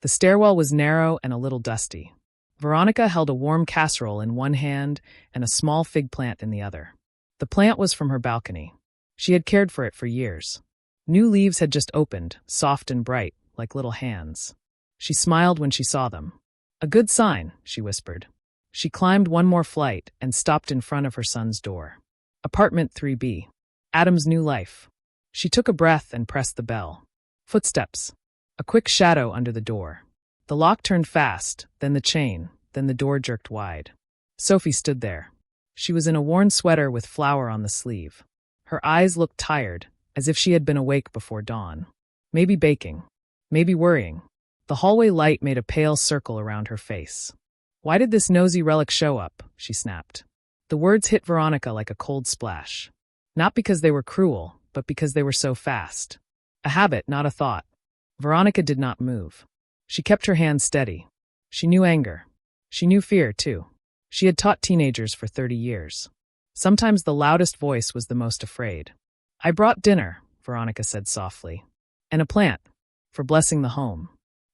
The stairwell was narrow and a little dusty. Veronica held a warm casserole in one hand and a small fig plant in the other. The plant was from her balcony. She had cared for it for years. New leaves had just opened, soft and bright, like little hands. She smiled when she saw them. "A good sign," she whispered. She climbed one more flight and stopped in front of her son's door. Apartment 3B. Adam's new life. She took a breath and pressed the bell. Footsteps. A quick shadow under the door. The lock turned fast, then the chain, then the door jerked wide. Sophie stood there. She was in a worn sweater with flour on the sleeve. Her eyes looked tired, as if she had been awake before dawn. Maybe baking. Maybe worrying. The hallway light made a pale circle around her face. "Why did this nosy relic show up?" she snapped. The words hit Veronica like a cold splash. Not because they were cruel, but because they were so fast. A habit, not a thought. Veronica did not move. She kept her hands steady. She knew anger. She knew fear, too. She had taught teenagers for 30 years. Sometimes the loudest voice was the most afraid. "I brought dinner," Veronica said softly. "And a plant, for blessing the home."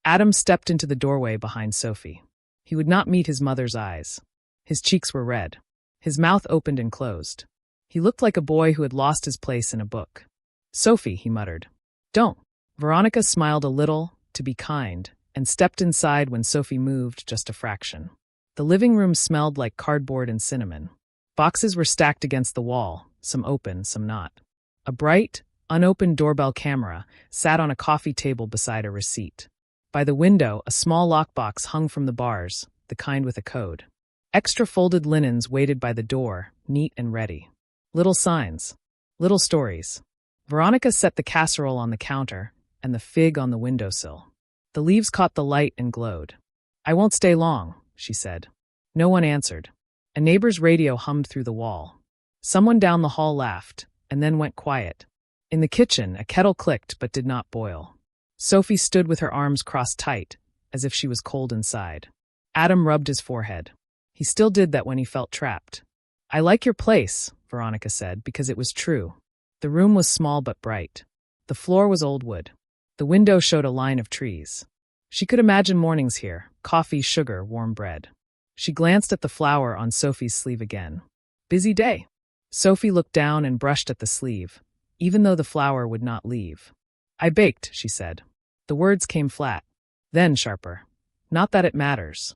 Adam stepped into the doorway behind Sophie. He would not meet his mother's eyes. His cheeks were red. His mouth opened and closed. He looked like a boy who had lost his place in a book. "Sophie," he muttered. "Don't." Veronica smiled a little, to be kind, and stepped inside when Sophie moved just a fraction. The living room smelled like cardboard and cinnamon. Boxes were stacked against the wall, some open, some not. A bright, unopened doorbell camera sat on a coffee table beside a receipt. By the window, a small lockbox hung from the bars, the kind with a code. Extra folded linens waited by the door, neat and ready. Little signs. Little stories. Veronica set the casserole on the counter and the fig on the windowsill. The leaves caught the light and glowed. "I won't stay long," she said. No one answered. A neighbor's radio hummed through the wall. Someone down the hall laughed, and then went quiet. In the kitchen, a kettle clicked but did not boil. Sophie stood with her arms crossed tight, as if she was cold inside. Adam rubbed his forehead. He still did that when he felt trapped. "I like your place," Veronica said, because it was true. The room was small but bright. The floor was old wood. The window showed a line of trees. She could imagine mornings here, coffee, sugar, warm bread. She glanced at the flower on Sophie's sleeve again. "Busy day." Sophie looked down and brushed at the sleeve, even though the flower would not leave. "I baked," she said. The words came flat, then sharper. "Not that it matters."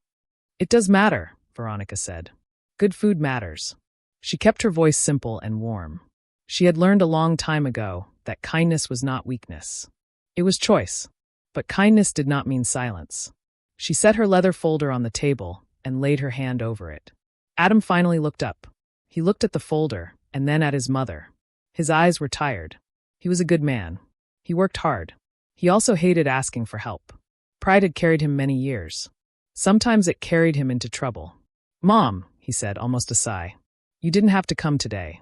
"It does matter," Veronica said. "Good food matters." She kept her voice simple and warm. She had learned a long time ago that kindness was not weakness. It was choice. But kindness did not mean silence. She set her leather folder on the table and laid her hand over it. Adam finally looked up. He looked at the folder and then at his mother. His eyes were tired. He was a good man. He worked hard. He also hated asking for help. Pride had carried him many years. Sometimes it carried him into trouble. "Mom," he said, almost a sigh. "You didn't have to come today."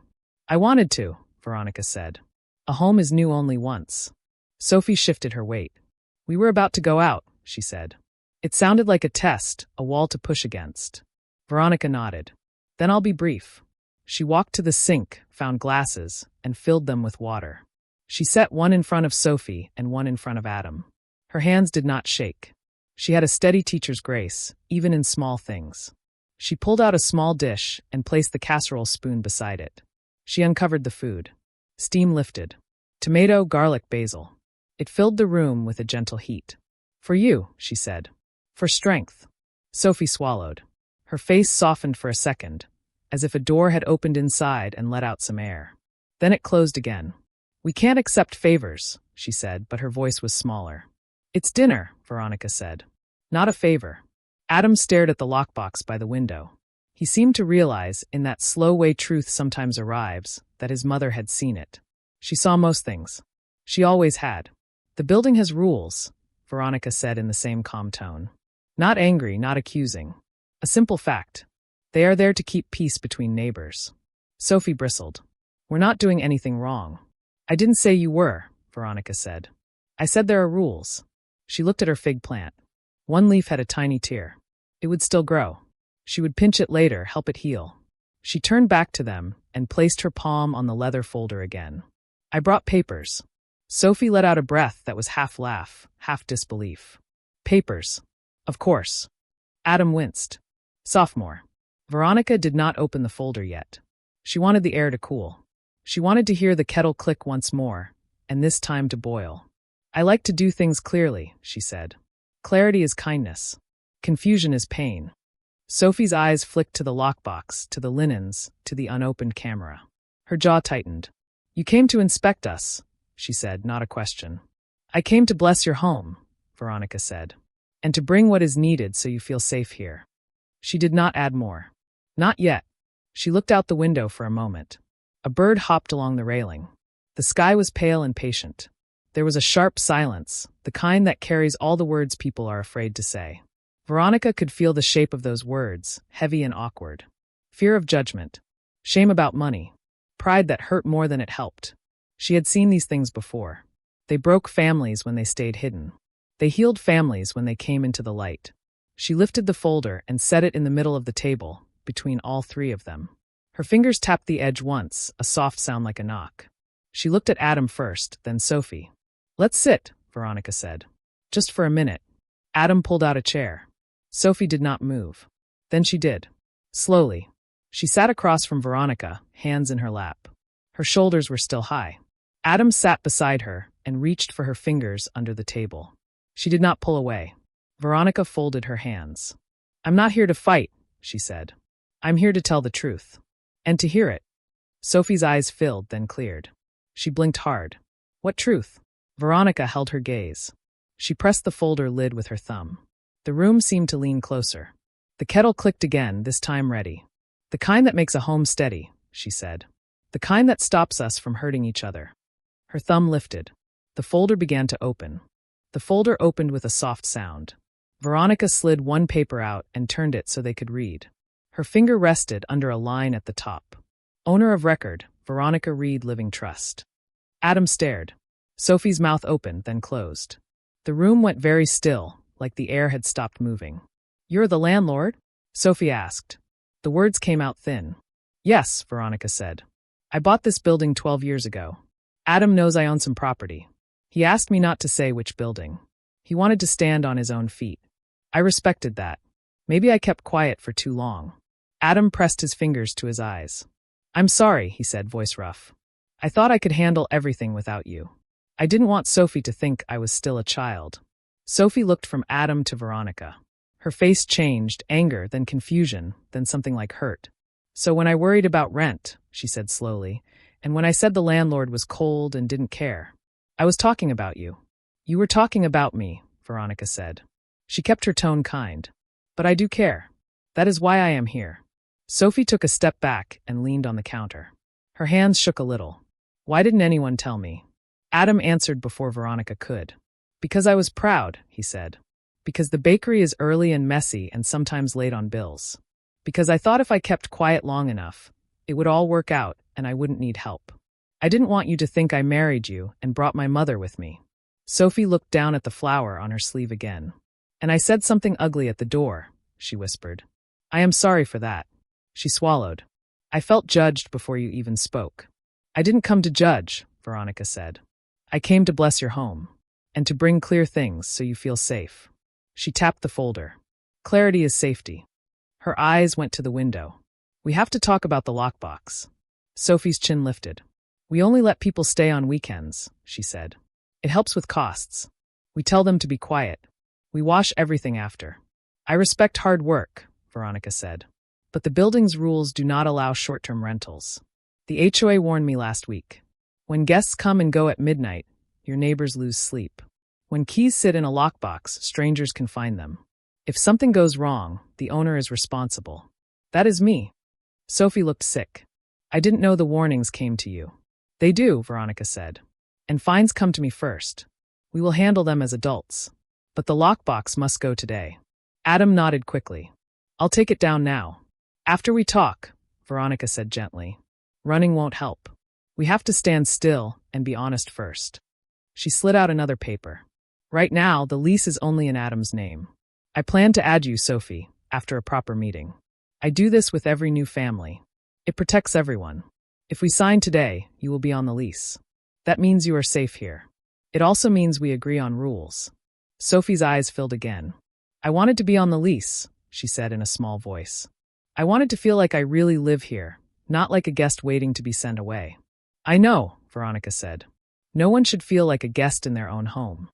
"I wanted to," Veronica said. "A home is new only once." Sophie shifted her weight. "We were about to go out," she said. It sounded like a test, a wall to push against. Veronica nodded. "Then I'll be brief." She walked to the sink, found glasses, and filled them with water. She set one in front of Sophie and one in front of Adam. Her hands did not shake. She had a steady teacher's grace, even in small things. She pulled out a small dish and placed the casserole spoon beside it. She uncovered the food. Steam lifted. Tomato, garlic, basil. It filled the room with a gentle heat. "For you," she said. "For strength." Sophie swallowed. Her face softened for a second, as if a door had opened inside and let out some air. Then it closed again. "We can't accept favors," she said, but her voice was smaller. "It's dinner," Veronica said. "Not a favor." Adam stared at the lockbox by the window. He seemed to realize, in that slow way truth sometimes arrives, that his mother had seen it. She saw most things. She always had. "The building has rules," Veronica said in the same calm tone. Not angry, not accusing. A simple fact. They are there to keep peace between neighbors. Sophie bristled. "We're not doing anything wrong." "I didn't say you were," Veronica said. "I said there are rules." She looked at her fig plant. One leaf had a tiny tear. It would still grow. She would pinch it later, help it heal. She turned back to them and placed her palm on the leather folder again. "I brought papers." Sophie let out a breath that was half laugh, half disbelief. Papers. Of course. Adam winced. Sophomore. Veronica did not open the folder yet. She wanted the air to cool. She wanted to hear the kettle click once more, and this time to boil. I like to do things clearly, she said. Clarity is kindness. Confusion is pain. Sophie's eyes flicked to the lockbox, to the linens, to the unopened camera. Her jaw tightened. You came to inspect us, she said, not a question. I came to bless your home, Veronica said, and to bring what is needed so you feel safe here. She did not add more. Not yet. She looked out the window for a moment. A bird hopped along the railing. The sky was pale and patient. There was a sharp silence, the kind that carries all the words people are afraid to say. Veronica could feel the shape of those words, heavy and awkward. Fear of judgment. Shame about money. Pride that hurt more than it helped. She had seen these things before. They broke families when they stayed hidden. They healed families when they came into the light. She lifted the folder and set it in the middle of the table, between all three of them. Her fingers tapped the edge once, a soft sound like a knock. She looked at Adam first, then Sophie. Let's sit, Veronica said. Just for a minute. Adam pulled out a chair. Sophie did not move. Then she did. Slowly. She sat across from Veronica, hands in her lap. Her shoulders were still high. Adam sat beside her and reached for her fingers under the table. She did not pull away. Veronica folded her hands. I'm not here to fight, she said. I'm here to tell the truth. And to hear it. Sophie's eyes filled, then cleared. She blinked hard. What truth? Veronica held her gaze. She pressed the folder lid with her thumb. The room seemed to lean closer. The kettle clicked again, this time ready. The kind that makes a home steady, she said. The kind that stops us from hurting each other. Her thumb lifted. The folder began to open. The folder opened with a soft sound. Veronica slid one paper out and turned it so they could read. Her finger rested under a line at the top. Owner of record, Veronica Reed Living Trust. Adam stared. Sophie's mouth opened, then closed. The room went very still, like the air had stopped moving. You're the landlord? Sophie asked. The words came out thin. Yes, Veronica said. I bought this building 12 years ago. Adam knows I own some property. He asked me not to say which building. He wanted to stand on his own feet. I respected that. Maybe I kept quiet for too long. Adam pressed his fingers to his eyes. I'm sorry, he said, voice rough. I thought I could handle everything without you. I didn't want Sophie to think I was still a child. Sophie looked from Adam to Veronica. Her face changed, anger, then confusion, then something like hurt. So when I worried about rent, she said slowly, and when I said the landlord was cold and didn't care, I was talking about you. You were talking about me, Veronica said. She kept her tone kind. But I do care. That is why I am here. Sophie took a step back and leaned on the counter. Her hands shook a little. Why didn't anyone tell me? Adam answered before Veronica could. Because I was proud, he said. Because the bakery is early and messy and sometimes late on bills. Because I thought if I kept quiet long enough, it would all work out and I wouldn't need help. I didn't want you to think I married you and brought my mother with me. Sophie looked down at the flower on her sleeve again. And I said something ugly at the door, she whispered. I am sorry for that. She swallowed. I felt judged before you even spoke. I didn't come to judge, Veronica said. I came to bless your home. And to bring clear things so you feel safe. She tapped the folder. Clarity is safety. Her eyes went to the window. We have to talk about the lockbox. Sophie's chin lifted. We only let people stay on weekends, she said. It helps with costs. We tell them to be quiet. We wash everything after. I respect hard work, Veronica said. But the building's rules do not allow short-term rentals. The HOA warned me last week. When guests come and go at midnight, your neighbors lose sleep. When keys sit in a lockbox, strangers can find them. If something goes wrong, the owner is responsible. That is me. Sophie looked sick. I didn't know the warnings came to you. They do, Veronica said. And fines come to me first. We will handle them as adults. But the lockbox must go today. Adam nodded quickly. I'll take it down now. After we talk, Veronica said gently. Running won't help. We have to stand still and be honest first. She slid out another paper. Right now, the lease is only in Adam's name. I plan to add you, Sophie, after a proper meeting. I do this with every new family. It protects everyone. If we sign today, you will be on the lease. That means you are safe here. It also means we agree on rules. Sophie's eyes filled again. I wanted to be on the lease, she said in a small voice. I wanted to feel like I really live here, not like a guest waiting to be sent away. I know, Veronica said. No one should feel like a guest in their own home.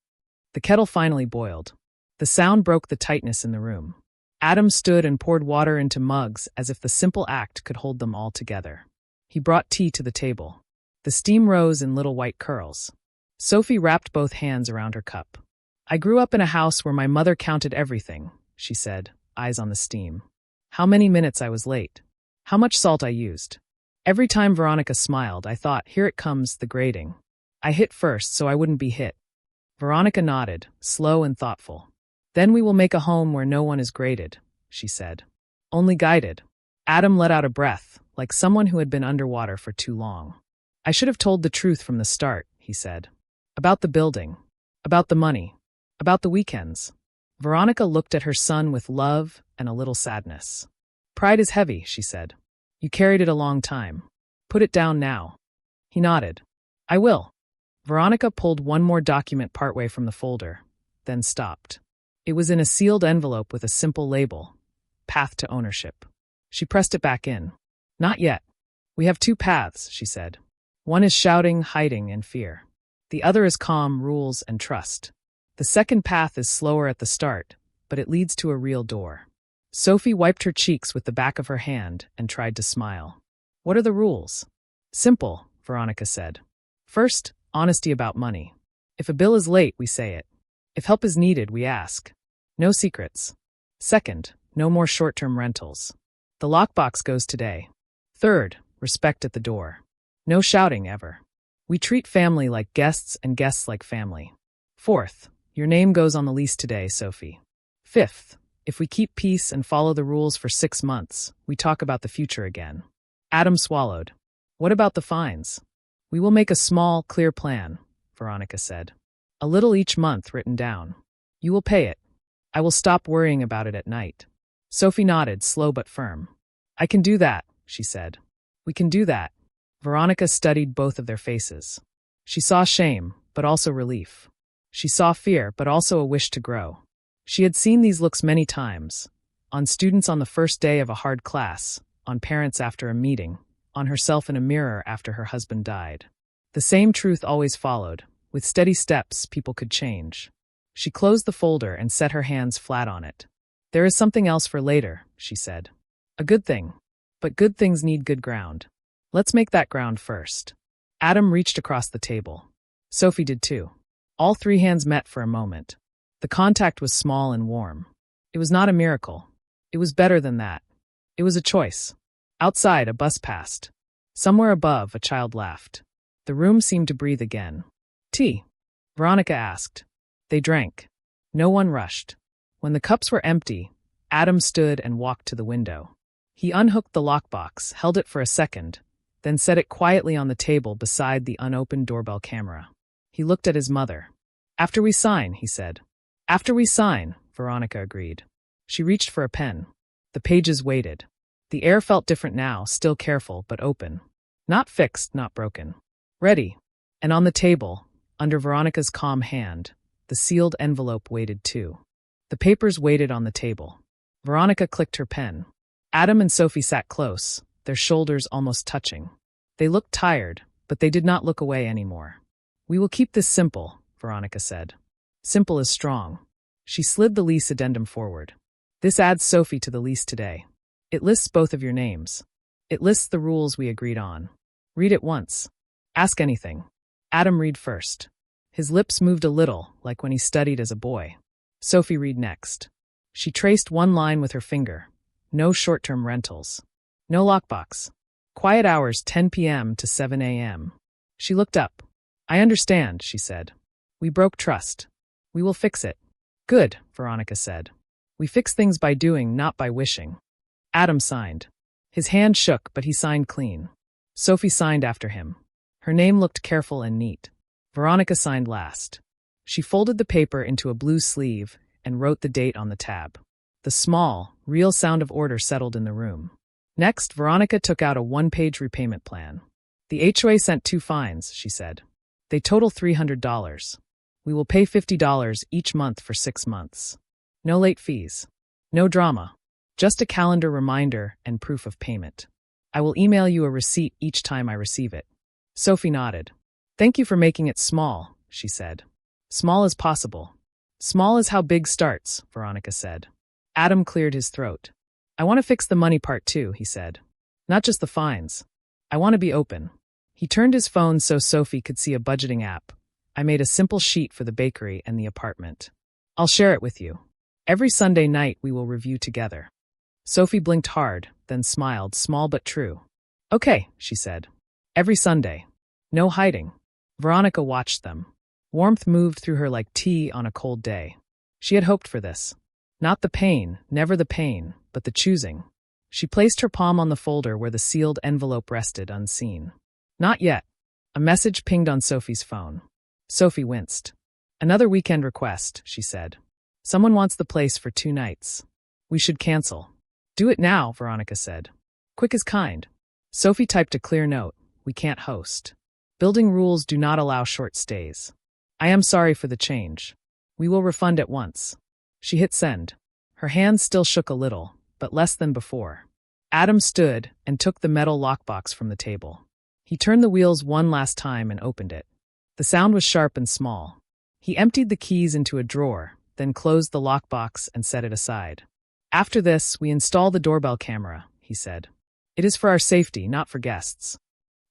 The kettle finally boiled. The sound broke the tightness in the room. Adam stood and poured water into mugs as if the simple act could hold them all together. He brought tea to the table. The steam rose in little white curls. Sophie wrapped both hands around her cup. I grew up in a house where my mother counted everything, she said, eyes on the steam. How many minutes I was late. How much salt I used. Every time Veronica smiled, I thought, here it comes, the grading. I hit first so I wouldn't be hit. Veronica nodded, slow and thoughtful. Then we will make a home where no one is graded, she said. Only guided. Adam let out a breath, like someone who had been underwater for too long. I should have told the truth from the start, he said. About the building. About the money. About the weekends. Veronica looked at her son with love and a little sadness. Pride is heavy, she said. You carried it a long time. Put it down now. He nodded. I will. Veronica pulled one more document partway from the folder, then stopped. It was in a sealed envelope with a simple label, Path to Ownership. She pressed it back in. Not yet. We have two paths, she said. One is shouting, hiding, and fear. The other is calm, rules, and trust. The second path is slower at the start, but it leads to a real door. Sophie wiped her cheeks with the back of her hand and tried to smile. What are the rules? Simple, Veronica said. First, honesty about money. If a bill is late, we say it. If help is needed, we ask. No secrets. Second, no more short-term rentals. The lockbox goes today. Third, respect at the door. No shouting ever. We treat family like guests and guests like family. Fourth, your name goes on the lease today, Sophie. Fifth, if we keep peace and follow the rules for 6 months, we talk about the future again. Adam swallowed. What about the fines? We will make a small, clear plan, Veronica said. A little each month written down. You will pay it. I will stop worrying about it at night. Sophie nodded, slow but firm. I can do that, she said. We can do that. Veronica studied both of their faces. She saw shame, but also relief. She saw fear, but also a wish to grow. She had seen these looks many times. On students on the first day of a hard class, on parents after a meeting, on herself in a mirror after her husband died. The same truth always followed. With steady steps, people could change. She closed the folder and set her hands flat on it. There is something else for later, she said. A good thing. But good things need good ground. Let's make that ground first. Adam reached across the table. Sophie did too. All three hands met for a moment. The contact was small and warm. It was not a miracle. It was better than that. It was a choice. Outside, a bus passed. Somewhere above, a child laughed. The room seemed to breathe again. Tea? Veronica asked. They drank. No one rushed. When the cups were empty, Adam stood and walked to the window. He unhooked the lockbox, held it for a second, then set it quietly on the table beside the unopened doorbell camera. He looked at his mother. After we sign, he said. After we sign, Veronica agreed. She reached for a pen. The pages waited. The air felt different now, still careful, but open. Not fixed, not broken. Ready. And on the table, under Veronica's calm hand, the sealed envelope waited too. The papers waited on the table. Veronica clicked her pen. Adam and Sophie sat close, their shoulders almost touching. They looked tired, but they did not look away anymore. We will keep this simple, Veronica said. Simple is strong. She slid the lease addendum forward. This adds Sophie to the lease today. It lists both of your names. It lists the rules we agreed on. Read it once. Ask anything. Adam read first. His lips moved a little, like when he studied as a boy. Sophie read next. She traced one line with her finger. No short-term rentals. No lockbox. Quiet hours 10 p.m. to 7 a.m. She looked up. I understand, she said. We broke trust. We will fix it. Good, Veronica said. We fix things by doing, not by wishing. Adam signed. His hand shook, but he signed clean. Sophie signed after him. Her name looked careful and neat. Veronica signed last. She folded the paper into a blue sleeve and wrote the date on the tab. The small, real sound of order settled in the room. Next, Veronica took out a one-page repayment plan. The HOA sent 2 fines, she said. They total $300. We will pay $50 each month for 6 months. No late fees. No drama. Just a calendar reminder and proof of payment. I will email you a receipt each time I receive it. Sophie nodded. Thank you for making it small, she said. Small as possible. Small is how big starts, Veronica said. Adam cleared his throat. I want to fix the money part too, he said. Not just the fines. I want to be open. He turned his phone so Sophie could see a budgeting app. I made a simple sheet for the bakery and the apartment. I'll share it with you. Every Sunday night we will review together. Sophie blinked hard, then smiled, small but true. Okay, she said. Every Sunday. No hiding. Veronica watched them. Warmth moved through her like tea on a cold day. She had hoped for this. Not the pain, never the pain, but the choosing. She placed her palm on the folder where the sealed envelope rested unseen. Not yet. A message pinged on Sophie's phone. Sophie winced. Another weekend request, she said. Someone wants the place for 2 nights. We should cancel. Do it now, Veronica said. Quick is kind. Sophie typed a clear note. We can't host. Building rules do not allow short stays. I am sorry for the change. We will refund at once. She hit send. Her hands still shook a little, but less than before. Adam stood and took the metal lockbox from the table. He turned the wheels one last time and opened it. The sound was sharp and small. He emptied the keys into a drawer, then closed the lockbox and set it aside. After this, we install the doorbell camera, he said. It is for our safety, not for guests.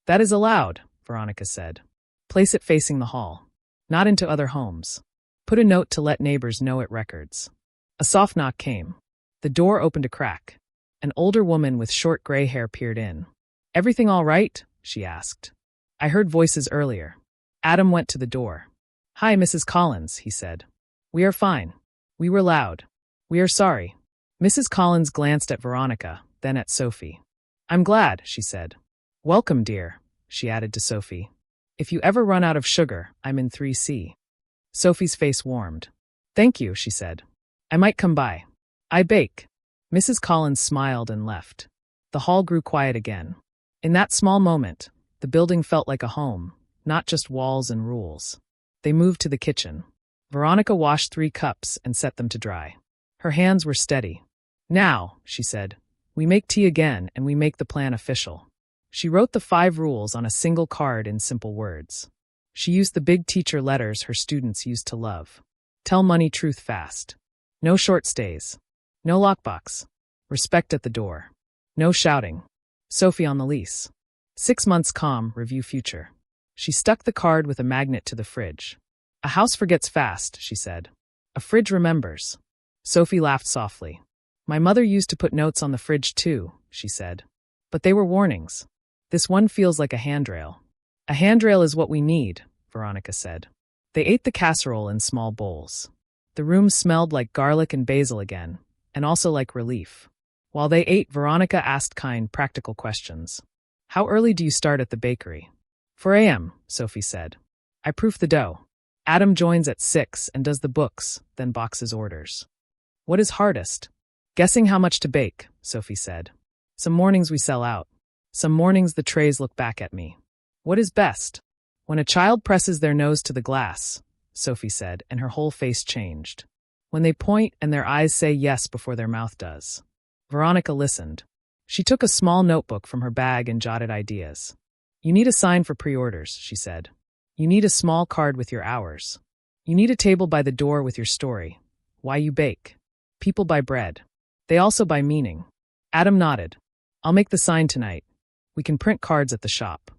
That is allowed, Veronica said. Place it facing the hall. Not into other homes. Put a note to let neighbors know it records. A soft knock came. The door opened a crack. An older woman with short gray hair peered in. Everything all right? She asked. I heard voices earlier. Adam went to the door. Hi, Mrs. Collins, he said. We are fine. We were loud. We are sorry. Mrs. Collins glanced at Veronica, then at Sophie. I'm glad, she said. Welcome, dear, she added to Sophie. If you ever run out of sugar, I'm in 3C. Sophie's face warmed. Thank you, she said. I might come by. I bake. Mrs. Collins smiled and left. The hall grew quiet again. In that small moment, the building felt like a home, not just walls and rules. They moved to the kitchen. Veronica washed 3 cups and set them to dry. Her hands were steady. Now, she said, we make tea again and we make the plan official. She wrote the 5 rules on a single card in simple words. She used the big teacher letters her students used to love. Tell money truth fast. No short stays. No lockbox. Respect at the door. No shouting. Sophie on the lease. 6 months calm, review future. She stuck the card with a magnet to the fridge. A house forgets fast, she said. A fridge remembers. Sophie laughed softly. My mother used to put notes on the fridge too, she said. But they were warnings. This one feels like a handrail. A handrail is what we need, Veronica said. They ate the casserole in small bowls. The room smelled like garlic and basil again, and also like relief. While they ate, Veronica asked kind, practical questions. How early do you start at the bakery? 4 a.m., Sophie said. I proof the dough. Adam joins at 6 and does the books, then boxes orders. What is hardest? Guessing how much to bake, Sophie said. Some mornings we sell out. Some mornings the trays look back at me. What is best? When a child presses their nose to the glass, Sophie said, and her whole face changed. When they point and their eyes say yes before their mouth does. Veronica listened. She took a small notebook from her bag and jotted ideas. You need a sign for pre-orders, she said. You need a small card with your hours. You need a table by the door with your story. Why you bake. People buy bread. They also buy meaning. Adam nodded. I'll make the sign tonight. We can print cards at the shop.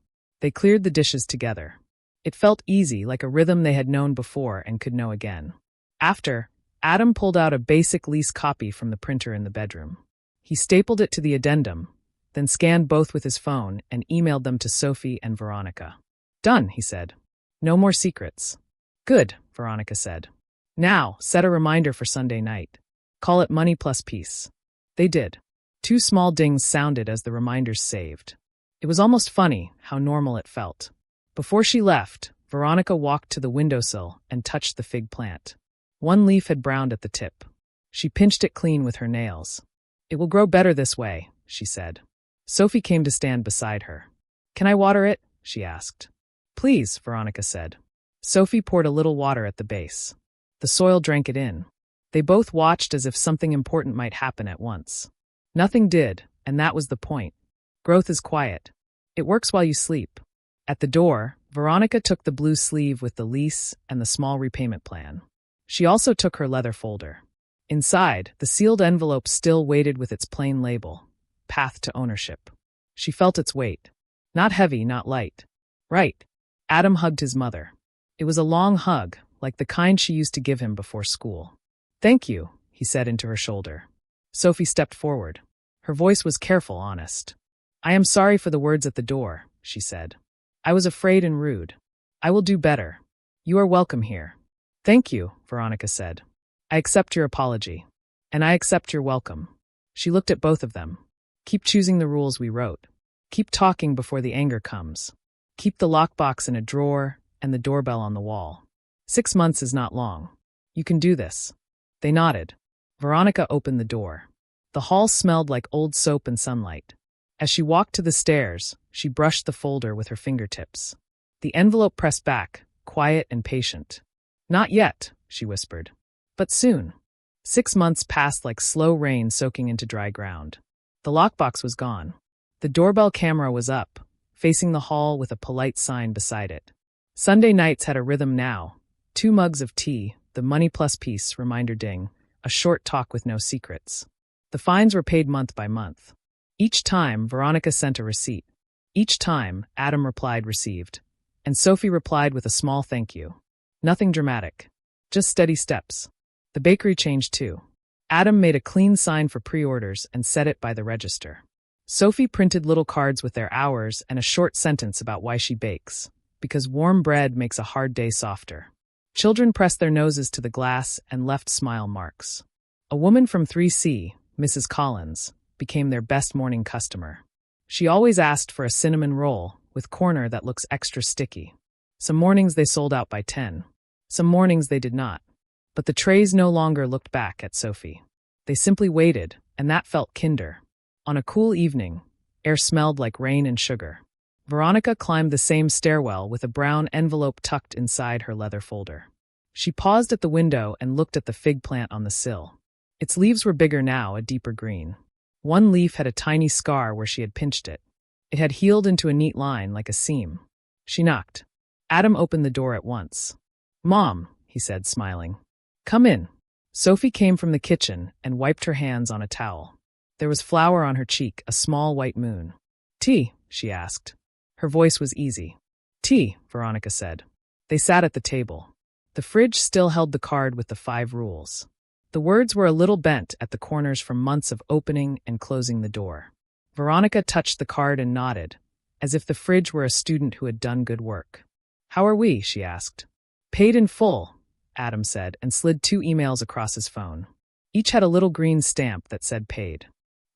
They cleared the dishes together. It felt easy, like a rhythm they had known before and could know again. After, Adam pulled out a basic lease copy from the printer in the bedroom. He stapled it to the addendum, then scanned both with his phone and emailed them to Sophie and Veronica. Done, he said. No more secrets. Good, Veronica said. Now, set a reminder for Sunday night. Call it Money Plus Peace. They did. 2 small dings sounded as the reminders saved. It was almost funny how normal it felt. Before she left, Veronica walked to the windowsill and touched the fig plant. 1 leaf had browned at the tip. She pinched it clean with her nails. It will grow better this way, she said. Sophie came to stand beside her. Can I water it? She asked. Please, Veronica said. Sophie poured a little water at the base. The soil drank it in. They both watched as if something important might happen at once. Nothing did, and that was the point. Growth is quiet. It works while you sleep. At the door, Veronica took the blue sleeve with the lease and the small repayment plan. She also took her leather folder. Inside, the sealed envelope still waited with its plain label, Path to Ownership. She felt its weight. Not heavy, not light. Right. Adam hugged his mother. It was a long hug, like the kind she used to give him before school. "Thank you," he said into her shoulder. Sophie stepped forward. Her voice was careful, honest. "I am sorry for the words at the door," she said. "I was afraid and rude. I will do better. You are welcome here." "Thank you," Veronica said. "I accept your apology. And I accept your welcome." She looked at both of them. "Keep choosing the rules we wrote. Keep talking before the anger comes. Keep the lockbox in a drawer and the doorbell on the wall. 6 months is not long. You can do this." They nodded. Veronica opened the door. The hall smelled like old soap and sunlight. As she walked to the stairs, she brushed the folder with her fingertips. The envelope pressed back, quiet and patient. "Not yet," she whispered. "But soon." 6 months passed like slow rain soaking into dry ground. The lockbox was gone. The doorbell camera was up, facing the hall with a polite sign beside it. Sunday nights had a rhythm now. 2 mugs of tea, the money plus piece, reminder ding, a short talk with no secrets. The fines were paid month by month. Each time, Veronica sent a receipt. Each time, Adam replied received. And Sophie replied with a small thank you. Nothing dramatic. Just steady steps. The bakery changed too. Adam made a clean sign for pre-orders and set it by the register. Sophie printed little cards with their hours and a short sentence about why she bakes. Because warm bread makes a hard day softer. Children pressed their noses to the glass and left smile marks. A woman from 3C, Mrs. Collins, became their best morning customer. She always asked for a cinnamon roll with corner that looks extra sticky. Some mornings they sold out by 10. Some mornings they did not. But the trays no longer looked back at Sophie. They simply waited, and that felt kinder. On a cool evening, air smelled like rain and sugar. Veronica climbed the same stairwell with a brown envelope tucked inside her leather folder. She paused at the window and looked at the fig plant on the sill. Its leaves were bigger now, a deeper green. One leaf had a tiny scar where she had pinched it. It had healed into a neat line like a seam. She knocked. Adam opened the door at once. "Mom," he said, smiling. "Come in." Sophie came from the kitchen and wiped her hands on a towel. There was flour on her cheek, a small white moon. "Tea?" she asked. Her voice was easy. "Tea," Veronica said. They sat at the table. The fridge still held the card with the 5 rules. The words were a little bent at the corners from months of opening and closing the door. Veronica touched the card and nodded, as if the fridge were a student who had done good work. "How are we?" she asked. "Paid in full," Adam said, and slid 2 emails across his phone. Each had a little green stamp that said paid.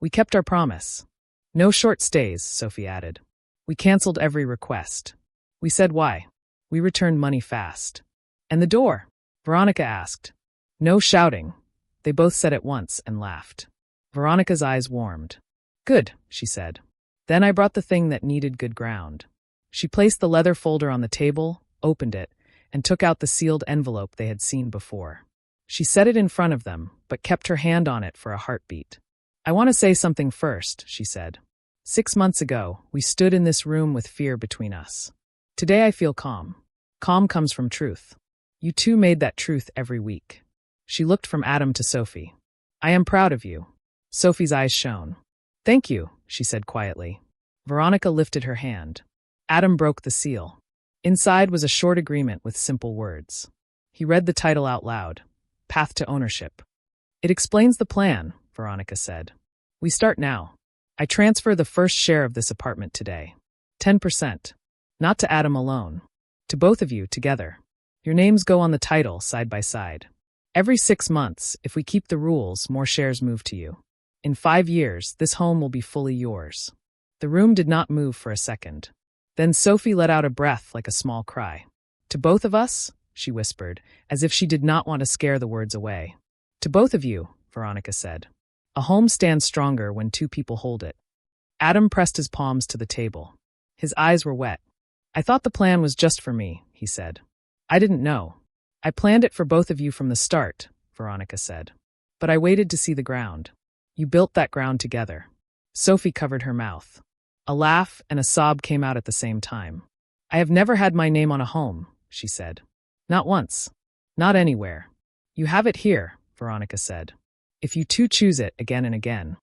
"We kept our promise." "No short stays," Sophie added. "We canceled every request." "We said why." "We returned money fast." "And the door?" Veronica asked. "No shouting." They both said at once and laughed. Veronica's eyes warmed. "Good," she said. "Then I brought the thing that needed good ground." She placed the leather folder on the table, opened it, and took out the sealed envelope they had seen before. She set it in front of them, but kept her hand on it for a heartbeat. "I want to say something first," she said. 6 months ago, we stood in this room with fear between us. Today I feel calm. Calm comes from truth. You two made that truth every week. She looked from Adam to Sophie. "I am proud of you." Sophie's eyes shone. "Thank you," she said quietly. Veronica lifted her hand. Adam broke the seal. Inside was a short agreement with simple words. He read the title out loud. Path to Ownership. "It explains the plan," Veronica said. "We start now. I transfer the first share of this apartment today. 10%. Not to Adam alone. To both of you together. Your names go on the title side by side. Every 6 months, if we keep the rules, more shares move to you. In 5 years, this home will be fully yours." The room did not move for a second. Then Sophie let out a breath like a small cry. "To both of us?" she whispered, as if she did not want to scare the words away. "To both of you," Veronica said. "A home stands stronger when 2 people hold it." Adam pressed his palms to the table. His eyes were wet. "I thought the plan was just for me," he said. I didn't know. I planned it for both of you from the start, Veronica said. But I waited to see the ground. You built that ground together. Sophie covered her mouth. A laugh and a sob came out at the same time. I have never had my name on a home, she said. Not once. Not anywhere. You have it here, Veronica said. If you two choose it again and again.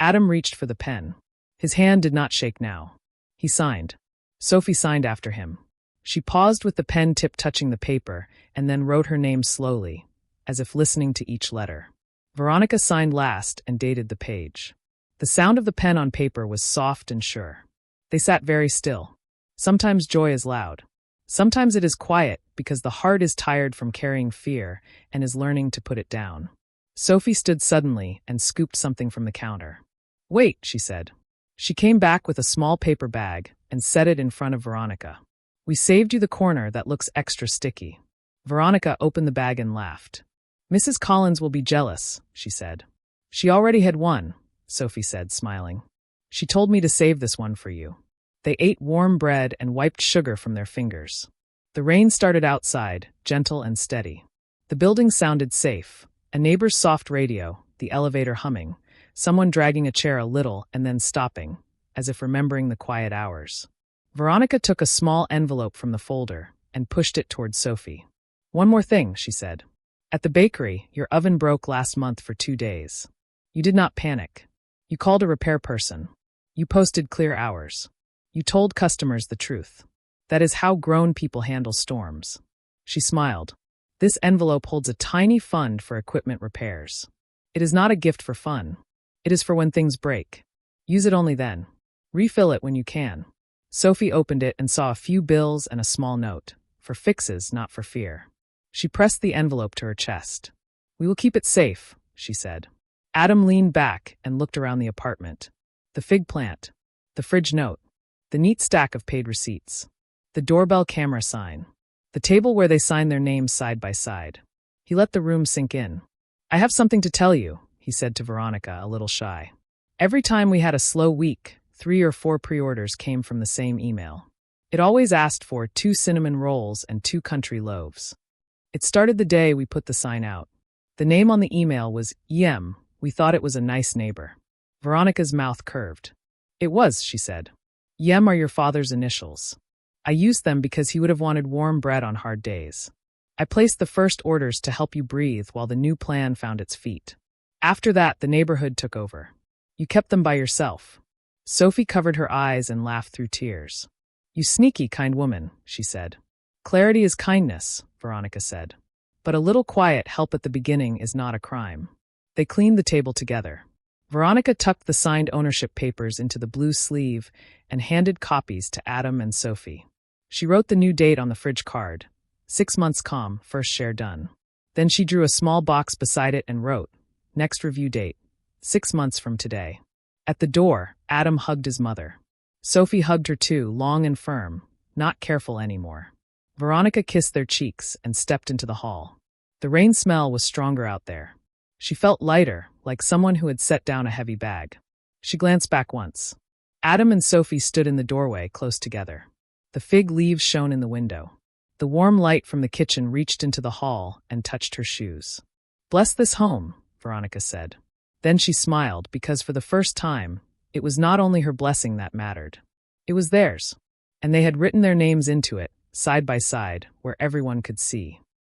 Adam reached for the pen. His hand did not shake now. He signed. Sophie signed after him. She paused with the pen tip touching the paper and then wrote her name slowly, as if listening to each letter. Veronica signed last and dated the page. The sound of the pen on paper was soft and sure. They sat very still. Sometimes joy is loud. Sometimes it is quiet because the heart is tired from carrying fear and is learning to put it down. Sophie stood suddenly and scooped something from the counter. Wait, she said. She came back with a small paper bag and set it in front of Veronica. We saved you the corner that looks extra sticky. Veronica opened the bag and laughed. Mrs. Collins will be jealous, she said. She already had one, Sophie said, smiling. She told me to save this one for you. They ate warm bread and wiped sugar from their fingers. The rain started outside, gentle and steady. The building sounded safe. A neighbor's soft radio, the elevator humming, someone dragging a chair a little and then stopping, as if remembering the quiet hours. Veronica took a small envelope from the folder and pushed it towards Sophie. One more thing, she said. At the bakery, your oven broke last month for 2 days. You did not panic. You called a repair person. You posted clear hours. You told customers the truth. That is how grown people handle storms. She smiled. This envelope holds a tiny fund for equipment repairs. It is not a gift for fun. It is for when things break. Use it only then. Refill it when you can. Sophie opened it and saw a few bills and a small note. For fixes, not for fear. She pressed the envelope to her chest. We will keep it safe, she said. Adam leaned back and looked around the apartment. The fig plant. The fridge note. The neat stack of paid receipts. The doorbell camera sign. The table where they signed their names side by side. He let the room sink in. I have something to tell you, he said to Veronica, a little shy. Every time we had a slow week, 3 or 4 pre-orders came from the same email. It always asked for 2 cinnamon rolls and 2 country loaves. It started the day we put the sign out. The name on the email was Yem. We thought it was a nice neighbor. Veronica's mouth curved. It was, she said. Yem are your father's initials. I used them because he would have wanted warm bread on hard days. I placed the first orders to help you breathe while the new plan found its feet. After that, the neighborhood took over. You kept them by yourself. Sophie covered her eyes and laughed through tears. You sneaky, kind woman, she said. Clarity is kindness, Veronica said. But a little quiet help at the beginning is not a crime. They cleaned the table together. Veronica tucked the signed ownership papers into the blue sleeve and handed copies to Adam and Sophie. She wrote the new date on the fridge card. 6 months calm, first share done. Then she drew a small box beside it and wrote, next review date, 6 months from today. At the door, Adam hugged his mother. Sophie hugged her too, long and firm, not careful anymore. Veronica kissed their cheeks and stepped into the hall. The rain smell was stronger out there. She felt lighter, like someone who had set down a heavy bag. She glanced back once. Adam and Sophie stood in the doorway, close together. The fig leaves shone in the window. The warm light from the kitchen reached into the hall and touched her shoes. Bless this home, Veronica said. Then she smiled because for the first time, it was not only her blessing that mattered. It was theirs. And they had written their names into it, side by side, where everyone could see.